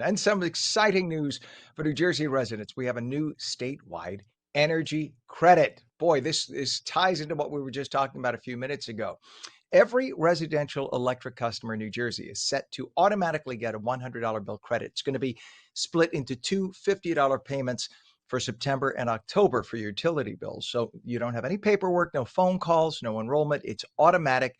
And some exciting news for New Jersey residents. We have a new statewide energy credit. Boy, this ties into what we were just talking about a few minutes ago. Every residential electric customer in New Jersey is set to automatically get a $100 bill credit. It's going to be split into two $50 payments for September and October for your utility bills. So you don't have any paperwork, no phone calls, no enrollment. It's automatic.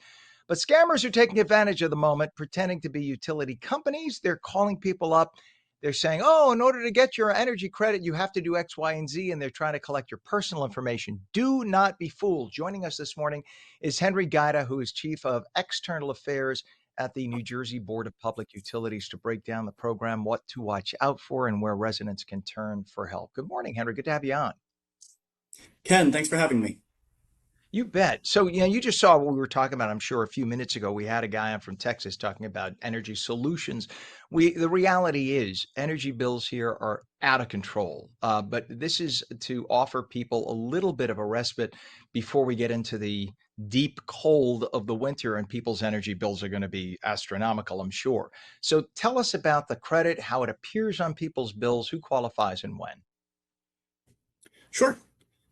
But scammers are taking advantage of the moment, pretending to be utility companies. They're calling people up. They're saying, oh, in order to get your energy credit, you have to do X, Y, and Z. And they're trying to collect your personal information. Do not be fooled. Joining us this morning is Henry Guida, who is Chief of External Affairs at the New Jersey Board of Public Utilities, to break down the program, what to watch out for, and where residents can turn for help. Good morning, Henry. Good to have you on. Ken, thanks for having me. You bet. So, you just saw what we were talking about, I'm sure, a few minutes ago. We had a guy on from Texas talking about energy solutions. The reality is energy bills here are out of control. But this is to offer people a little bit of a respite before we get into the deep cold of the winter, and people's energy bills are going to be astronomical, I'm sure. So tell us about the credit, how it appears on people's bills, who qualifies and when. Sure.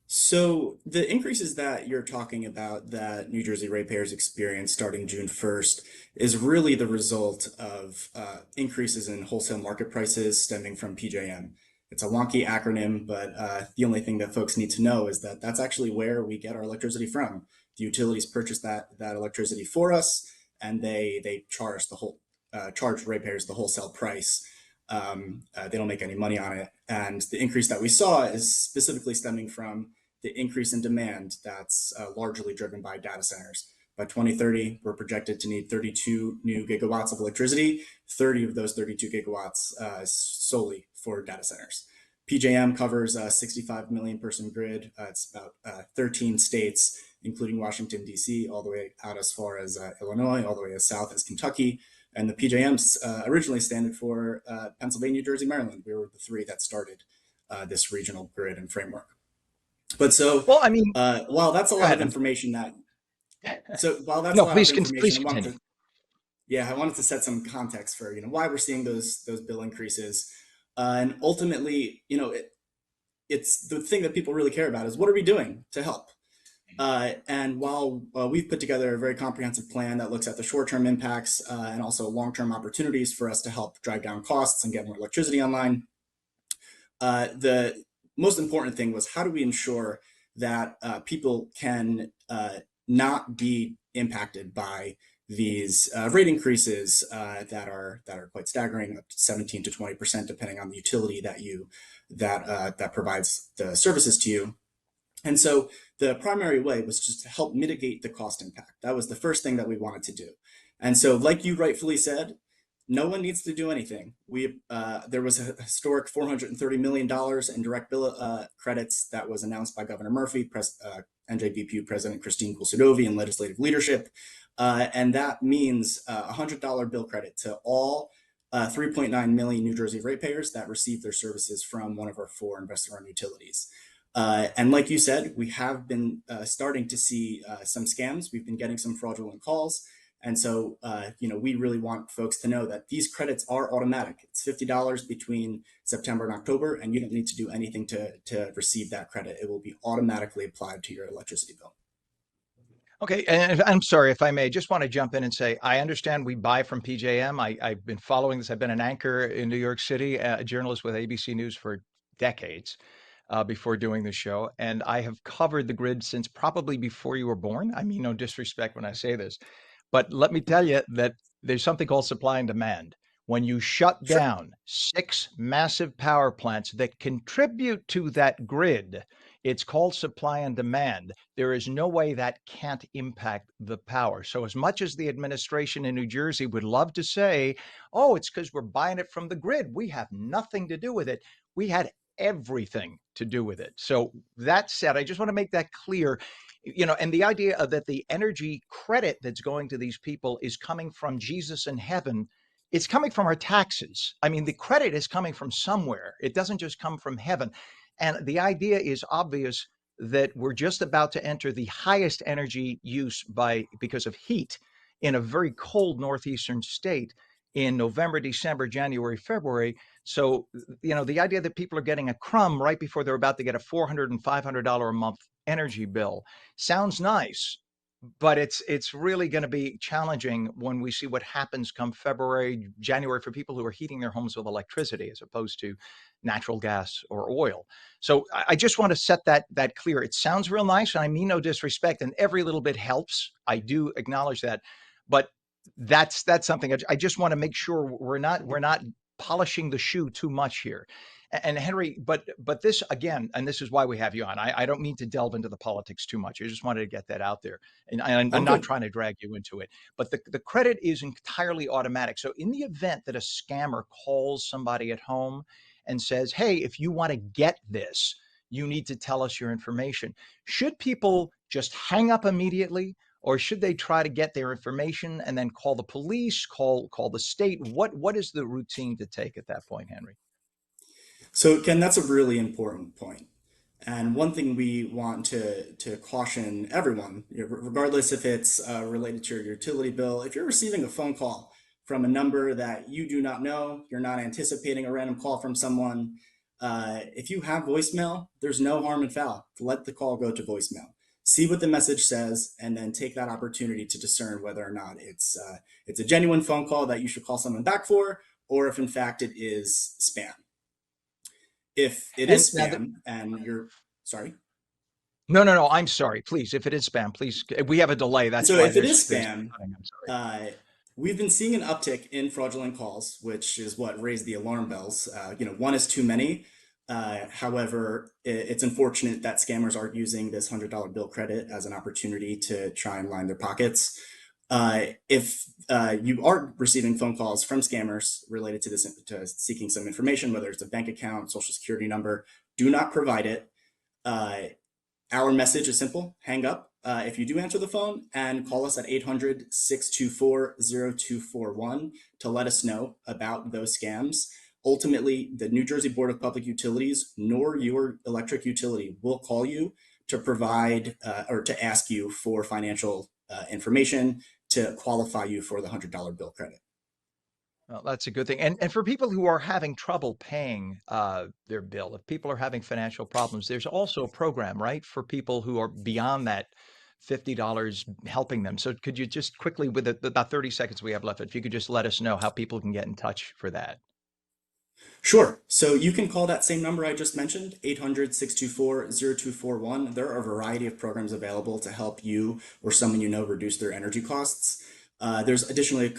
So the increases that you're talking about that New Jersey ratepayers experience starting June 1st is really the result of increases in wholesale market prices stemming from PJM. It's a wonky acronym, but the only thing that folks need to know is that that's actually where we get our electricity from. The utilities purchase that electricity for us, and they charge ratepayers the wholesale price. They don't make any money on it. And the increase that we saw is specifically stemming from the increase in demand that's largely driven by data centers. By 2030, we're projected to need 32 new gigawatts of electricity. 30 of those 32 gigawatts solely for data centers. PJM covers a 65 million person grid. It's about 13 states, including Washington, D.C., all the way out as far as Illinois, all the way as south as Kentucky. And the PJMs originally standard for Pennsylvania, Jersey, Maryland. We were the three that started this regional grid and framework. But so Well, I mean, while that's a go lot ahead. of information while that's a No, lot of please information, continue. I wanted to set some context for why we're seeing those bill increases, and ultimately, it's the thing that people really care about is what are we doing to help. And while we've put together a very comprehensive plan that looks at the short-term impacts and also long-term opportunities for us to help drive down costs and get more electricity online, the most important thing was how do we ensure that people can not be impacted by these rate increases that are quite staggering, up to 17 to 20%, depending on the utility that provides the services to you. And so the primary way was just to help mitigate the cost impact. That was the first thing that we wanted to do. And so, like you rightfully said, no one needs to do anything. There was a historic $430 million in direct bill credits that was announced by Governor Murphy, NJBPU President Christine Kulsadovi, and legislative leadership. And that means a $100 bill credit to all 3.9 million New Jersey ratepayers that receive their services from one of our four investor-owned utilities. And like you said, we have been starting to see some scams. We've been getting some fraudulent calls. And so, we really want folks to know that these credits are automatic. It's $50 between September and October, and you don't need to do anything to receive that credit. It will be automatically applied to your electricity bill. Okay, and I'm sorry if I may, just want to jump in and say, I understand we buy from PJM. I've been following this. I've been an anchor in New York City, a journalist with ABC News for decades before doing the show. And I have covered the grid since probably before you were born. I mean, no disrespect when I say this, but let me tell you that there's something called supply and demand. When you shut Sure. down six massive power plants that contribute to that grid, it's called supply and demand. There is no way that can't impact the power. So as much as the administration in New Jersey would love to say, oh, it's because we're buying it from the grid, we have nothing to do with it. We had everything to do with it. So that said, I just want to make that clear. And the idea of that the energy credit that's going to these people is coming from Jesus in heaven, it's coming from our taxes. I mean, the credit is coming from somewhere. It doesn't just come from heaven. And the idea is obvious that we're just about to enter the highest energy use because of heat in a very cold northeastern state in November, December, January, February. So, the idea that people are getting a crumb right before they're about to get a $400 and $500 a month energy bill sounds nice, but it's really going to be challenging when we see what happens come February, January for people who are heating their homes with electricity as opposed to natural gas or oil. So I just want to set that clear. It sounds real nice, and I mean no disrespect, and every little bit helps. I do acknowledge that, but that's something I just want to make sure we're not polishing the shoe too much here. And Henry, but this again, and this is why we have you on. I don't mean to delve into the politics too much. I just wanted to get that out there, and I'm All not good. trying to drag you into it. But the credit is entirely automatic. So in the event that a scammer calls somebody at home and says, "Hey, if you want to get this, you need to tell us your information," should people just hang up immediately? Or should they try to get their information and then call the police, call the state? What is the routine to take at that point, Henry? So Ken, that's a really important point. And one thing we want to caution everyone, regardless if it's related to your utility bill, if you're receiving a phone call from a number that you do not know, you're not anticipating a random call from someone. If you have voicemail, there's no harm in foul. Let the call go to voicemail. See what the message says, and then take that opportunity to discern whether or not it's a genuine phone call that you should call someone back for, or if in fact it is spam. If it And is now, spam and you're sorry. no, no, no. I'm sorry. Please, if it is spam, please. We have a delay. That's So why if it there's is there's spam, cutting. I'm sorry. uh, we've been seeing an uptick in fraudulent calls, which is what raised the alarm bells. One is too many. However, it's unfortunate that scammers are using this $100 bill credit as an opportunity to try and line their pockets. If you are receiving phone calls from scammers related to this, to seeking some information, whether it's a bank account, social security number, do not provide it. Uh, our message is simple: hang up if you do answer the phone, and call us at 800-624-0241 to let us know about those scams. Ultimately, the New Jersey Board of Public Utilities nor your electric utility will call you to provide or to ask you for financial information to qualify you for the $100 bill credit. Well, that's a good thing. And for people who are having trouble paying their bill, if people are having financial problems, there's also a program, right, for people who are beyond that $50 helping them. So could you just quickly, with about 30 seconds we have left, if you could just let us know how people can get in touch for that? Sure. So you can call that same number I just mentioned, 800-624-0241. There are a variety of programs available to help you or someone you know reduce their energy costs. There's additionally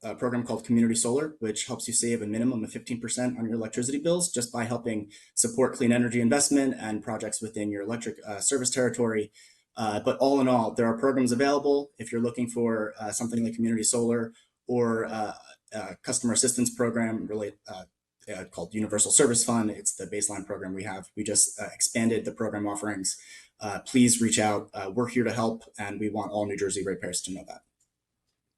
a program called Community Solar, which helps you save a minimum of 15% on your electricity bills just by helping support clean energy investment and projects within your electric service territory. But all in all, there are programs available if you're looking for something like Community Solar or customer assistance program called Universal Service Fund. It's the baseline program we have. We just expanded the program offerings. Please reach out. We're here to help, and we want all New Jersey ratepayers to know that.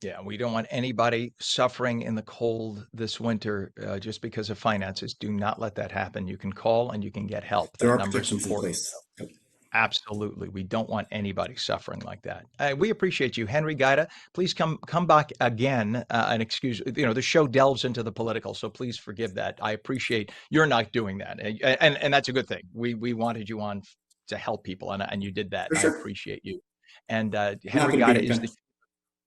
Yeah, we don't want anybody suffering in the cold this winter just because of finances. Do not let that happen. You can call and you can get help. There That are number is protections in important. place. Yep. Absolutely. We don't want anybody suffering like that. We appreciate you, Henry Gaida. Please come back again and excuse, the show delves into the political, so please forgive that. I appreciate you're not doing that. And that's a good thing. We wanted you on to help people, and you did that. For I sure. appreciate you. And I'm Henry happy to be Gaida here, is Ken. the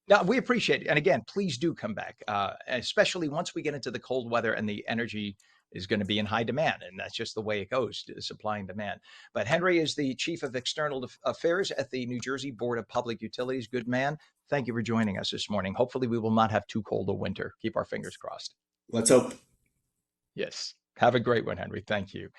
no, we appreciate it. And again, please do come back, especially once we get into the cold weather and the energy is going to be in high demand. And that's just the way it goes, supply and demand. But Henry is the Chief of External Affairs at the New Jersey Board of Public Utilities. Good man. Thank you for joining us this morning. Hopefully, we will not have too cold a winter. Keep our fingers crossed. Let's hope. Yes. Have a great one, Henry. Thank you.